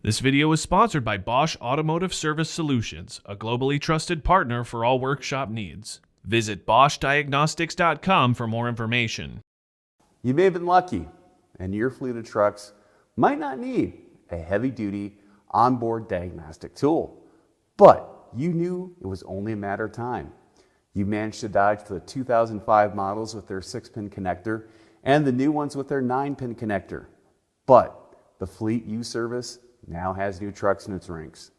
This video is sponsored by Bosch Automotive Service Solutions, a globally trusted partner for all workshop needs. Visit BoschDiagnostics.com for more information. You may have been lucky, and your fleet of trucks might not need a heavy-duty onboard diagnostic tool, but you knew it was only a matter of time. You managed to dodge the 2005 models with their 6-pin connector and the new ones with their 9-pin connector. But the fleet you service now has new trucks in its ranks.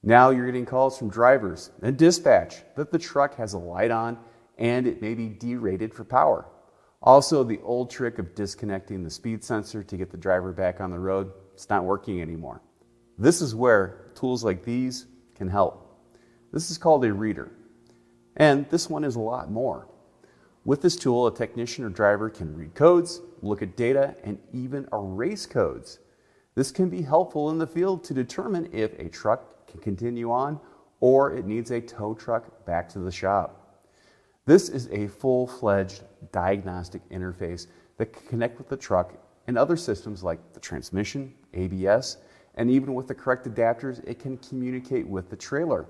Now you're getting calls from drivers and dispatch that the truck has a light on and it may be derated for power. Also, the old trick of disconnecting the speed sensor to get the driver back on the road, it's not working anymore. This is where tools like these can help. This is called a reader, and this one is a lot more. With this tool, a technician or driver can read codes, look at data, and even erase codes. This can be helpful in the field to determine if a truck can continue on or it needs a tow truck back to the shop. This is a full-fledged diagnostic interface that can connect with the truck and other systems like the transmission, ABS, and even with the correct adapters, it can communicate with the trailer.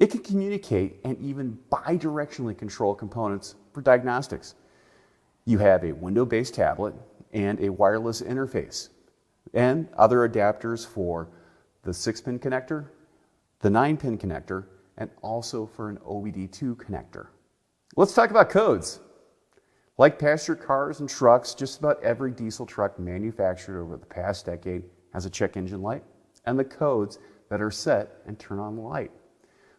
It can communicate and even bidirectionally control components for diagnostics. You have a window-based tablet and a wireless interface, and other adapters for the 6-pin connector, the 9-pin connector, and also for an OBD2 connector. Let's talk about codes. Like passenger cars and trucks, just about every diesel truck manufactured over the past decade has a check engine light and the codes that are set and turn on the light.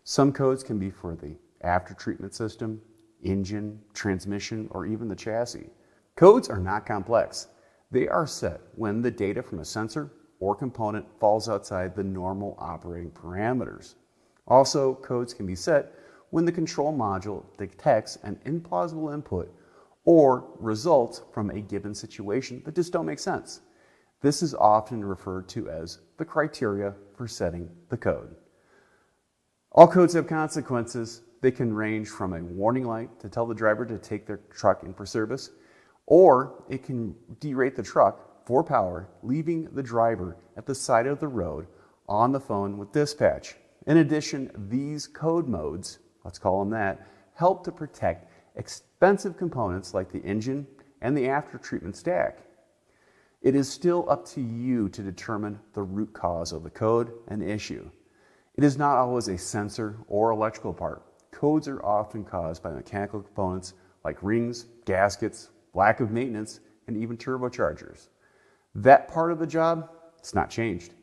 Some codes can be for the after treatment system, engine, transmission, or even the chassis. Codes are not complex. They are set when the data from a sensor or component falls outside the normal operating parameters. Also, codes can be set when the control module detects an implausible input or results from a given situation that just don't make sense. This is often referred to as the criteria for setting the code. All codes have consequences. They can range from a warning light to tell the driver to take their truck in for service, or it can derate the truck for power, leaving the driver at the side of the road on the phone with dispatch. In addition, these code modes, let's call them that, help to protect expensive components like the engine and the after-treatment stack. It is still up to you to determine the root cause of the code and issue. It is not always a sensor or electrical part. Codes are often caused by mechanical components like rings, gaskets, lack of maintenance, and even turbochargers. That part of the job, it's not changed.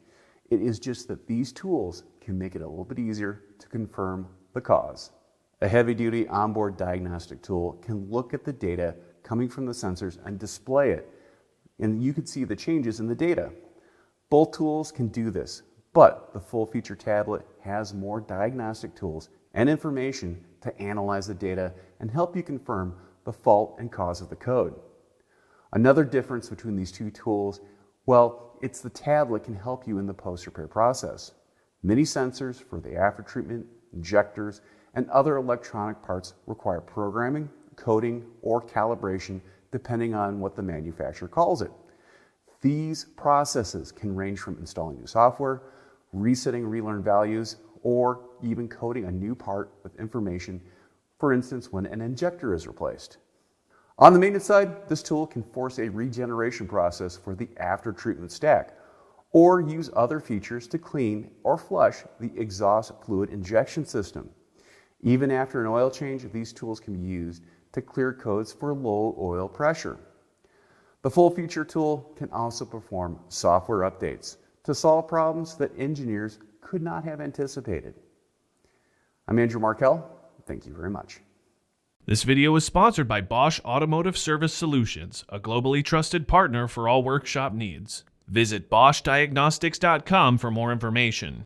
It is just that these tools can make it a little bit easier to confirm the cause. A heavy-duty onboard diagnostic tool can look at the data coming from the sensors and display it, and you can see the changes in the data. Both tools can do this, but the full-feature tablet has more diagnostic tools and information to analyze the data and help you confirm the fault and cause of the code. Another difference between these two tools, well, it's the tablet can help you in the post-repair process. Many sensors for the after-treatment, injectors, and other electronic parts require programming, coding, or calibration depending on what the manufacturer calls it. These processes can range from installing new software, resetting relearn values, or even coding a new part with information, for instance, when an injector is replaced. On the maintenance side, this tool can force a regeneration process for the after-treatment stack, or use other features to clean or flush the exhaust fluid injection system. Even after an oil change, these tools can be used to clear codes for low oil pressure. The full-feature tool can also perform software updates to solve problems that engineers could not have anticipated. I'm Andrew Markell. Thank you very much. This video is sponsored by Bosch Automotive Service Solutions, a globally trusted partner for all workshop needs. Visit BoschDiagnostics.com for more information.